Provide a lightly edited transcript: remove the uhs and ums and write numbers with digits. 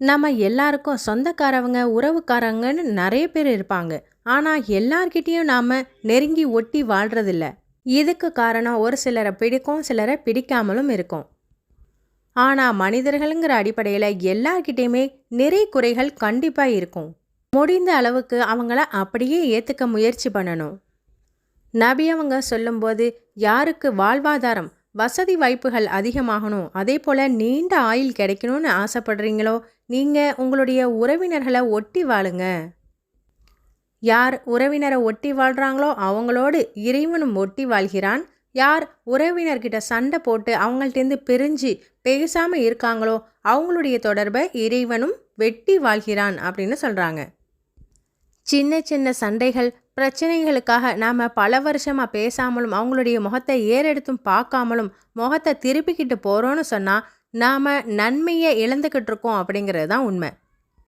நம்ம எல்லாருக்கும் சொந்தக்காரவங்க, உறவுக்காரங்கன்னு நெறைய பேர் இருப்பாங்க. ஆனா, எல்லார்கிட்டயும் நாம நெருங்கி ஒட்டி வாழ்றதில்ல. இதுக்கு காரணம் ஒரு சிலர பிடிக்கும், சிலர பிடிக்காமலும் இருக்கும். ஆனா, மனிதர்கள்ங்கிற அடிப்படையில எல்லார்கிட்டயுமே நிறை, குறைகள் கண்டிப்பா இருக்கும். முடிந்த அளவுக்கு அவங்கள அப்படியே ஏத்துக்க முயற்சி பண்ணணும். நபி அவங்க சொல்லும்போது, யாருக்கு வாழ்வாதாரம், வசதி வாய்ப்புகள் அதிகமாகணும், அதேபோல நீண்ட ஆயுள் கிடைக்கணும்னு ஆசைப்படுறீங்களோ, நீங்க உங்களுடைய உறவினர்கள ஒட்டி வாழுங்க. யார் உறவினரை ஒட்டி வாழ்றாங்களோ அவங்களோடு இறைவனும் ஒட்டி வாழ்கிறான். யார் உறவினர்கிட்ட சண்டை போட்டு அவங்கள்ட்டேருந்து பிரிஞ்சு பேசாம இருக்காங்களோ அவங்களுடைய தொடர்பை இறைவனும் வெட்டி வாழ்கிறான் அப்படின்னு சொல்றாங்க. சின்ன சின்ன சண்டைகள், பிரச்சனைகளுக்காக நாம பல வருஷமா பேசாமலும் அவங்களுடைய முகத்தை ஏறெடுத்தும் பார்க்காமலும் முகத்தை திருப்பிக்கிட்டு போறோம்னு சொன்னா நாம நன்மையை இழந்துக்கிட்டு இருக்கோம் அப்படிங்கிறது தான் உண்மை.